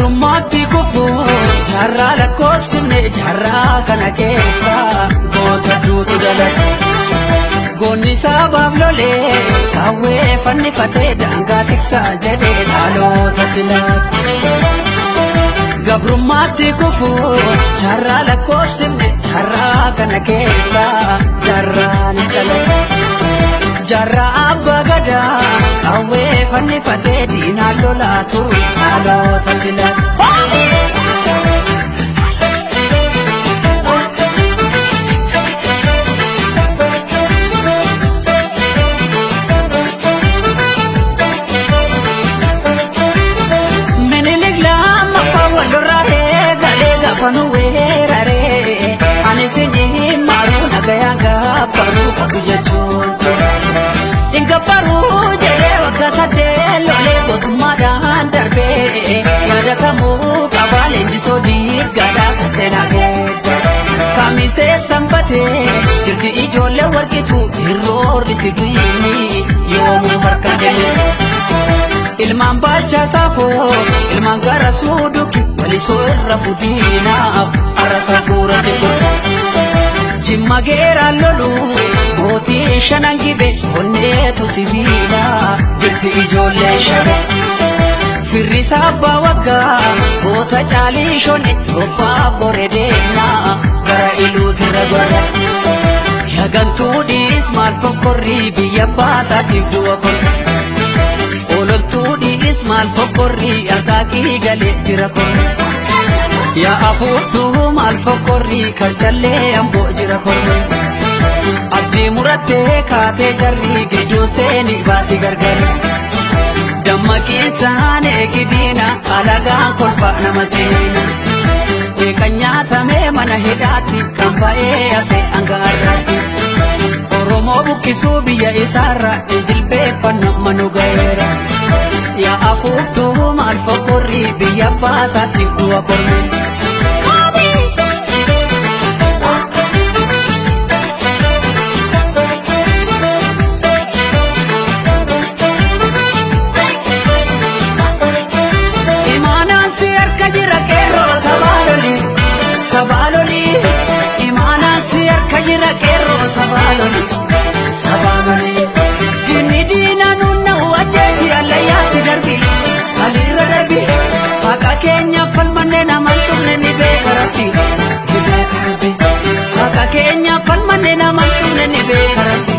gabrummaatti kufu jarraa lakkoofsifne jarraa kana keessa goota duutu dhalate goonni sabaaf lolee kawwee fannifatee daangaa tiksaa jedhee dhalootatti laate gabrummaatti kufu jarraa lakkoofsifne jarraa kana keessa jarraanis dhalate jarraa abbaa gadaa kawwee fannifatee diinaan lolaa turus dhalootatti laate Fanu weerare ani sini maru nagaya gaparu kabujachucho inga paru jere wakasade lole gotumadan darbe yada kamu kabale jisodi gada kasenage kamise sambate jirdi ijolle warkitu irror disidini yomu harkadele ilman bacha safo ilman gara suduki wali soirra fudina arasa furate jimma gera lolu moti shanangibe onnetu sibila jirti ijolle shabe firri sabba wagga bota chali shone gopa boredena gara iluti ragwara yagantu dis mal fokorri biya basa tibduwa kon ololtuudhiis maal fokkorrii argaaqii galee jira kon yaa afuuftuu maal fokkorrii kan callee amboo jira kon abdii murattee kaatee jarrii gidduu seeni baasi gargari dammaqiinsaan eegidiina alagaan kolfa nama ciina beekan nyaatamee mana hidhaatti kan ba'ee hafe angaarraatti Oromoo buqqisuu biyya isaarra jilbeeffanna manu gaheera yaa afuuftuu maal fokkorrii biyya baasaatti du'a korme imaanaan si harka jira qeerroo sabaaloli imaanaan si harka jira qeerroo sabaaloli Dini dina nunna wajesi alayati darbi alira darbi Haka Kenya falmane na mantumne ni bekarati Haka Kenya falmane na mantumne ni bekarati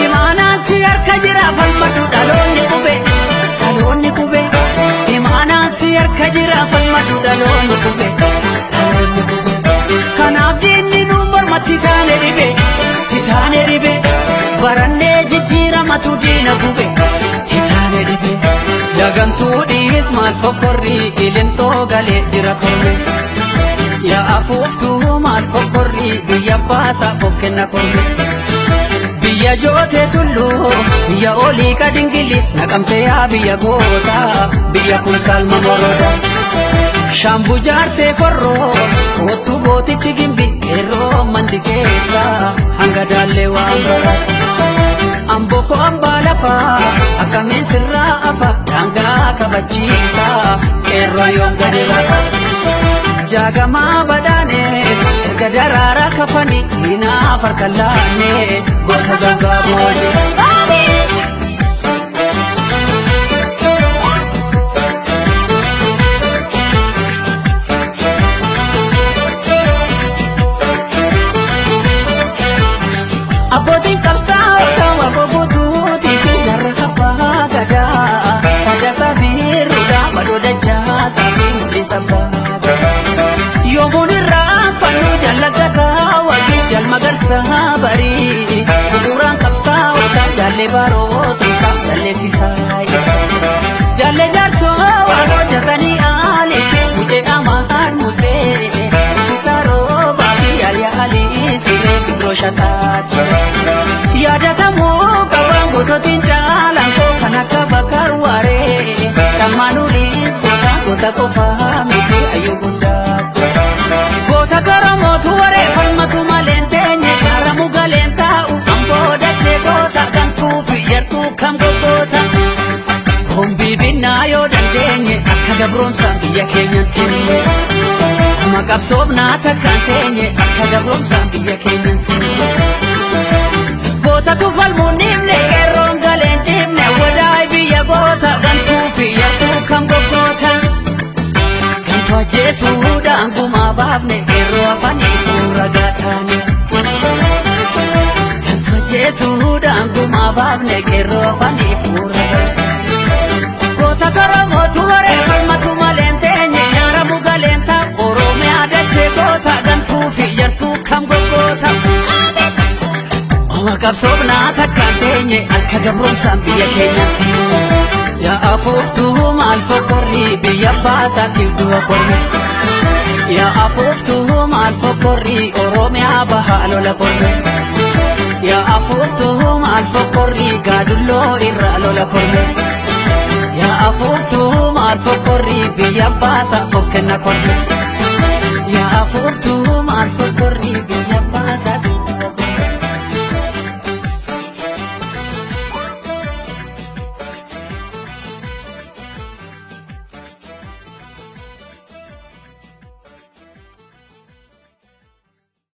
Imana si harka jira falmatu dalonni kube Imana si harka jira falmatu dalonni kube Kanaaf dinni numar matitane dibe Titane dibe baranne jijjiira matu diina gube Titane dibe yagantuudhiis maal fokkorrii ilintoo galee jira korme yaa afuuftuu maal fokkorrii biyya baasa fokkenna korme biyya joote tulluu biyya olii kadingiliif naqamte yaa biyya goota biyya kun salma moroda Shambu jaarte forroo kootu gootichi gimbi yeroo mandi keessa hanga daallee waan barate Amboko ambaa lafaa akkamiin sirraa afa daangaa kabachiisa qeerroo yoom gadi lafa jaagamaa badaane erga daraara kafani hinaaf harka laanne goota gangaa booje Abbootiin qabsaa ta'uu bobuutuuti jarra kabbaa gadaa Fagaasaa fi ruudhaa madoo dachaa saafii mul'isa baabaa Yoomuun irraa fannoo jallagasaa wagii jalmagarsaa barii Guduraan qabsaa waggaa jaallee baarootiisaa jalleessisaa ibsa Jaallee jaarsoo waan hojjetanii aaliifi mujee amaan mutee Isaa roobaa fi alii siree bidroo shakaatti Yaadatamoo qabaan goototiin caalaan koo kan akka bakar waaree Cammaanuulis goota qofaa miti ayyuu guddaa Goota garoomotu waree falmatu maleen teenye Gaaramu galeen taa'u amboo dachee goota Gantuu fi yartuu kam gogoota Hombii binnaa yoo dandeenye gabroomsaan biyya keenyatti maqabsoofnaa takkaan teenye akka gabroomsaan biyya keenyatti gootatu falmuun dhibne qeerroon galeen cibne wadaay biyya goota gantuu fi yartuu kam goggoota gantu ajjeesuudhaan gumaa baafne qeerroo afanii fuura gaataane gantu ajjeesuudhaan gumaa baafne qeerroo afanii fuura goota karoomotu waree falmatu maleen teenye nyaaramu galeenta oromiyaa dachee goota gantuu fi yartuu kam goggoota maqabsoofnaa takkaan teenye akka gabroomsaan biyya keenyatti yaa afuuftuu maal fokkorrii biyya baasaatiif du'a korme yaa afuuftuu maal fokkorrii oromiyaa bahaa lola korme yaa afuuftuu maal fokkorrii gaadulloo irraa lola korme yaa afuuftuu maal fokkorrii biyya baasa of kenna korme yaa afuuftuu maal fokkorrii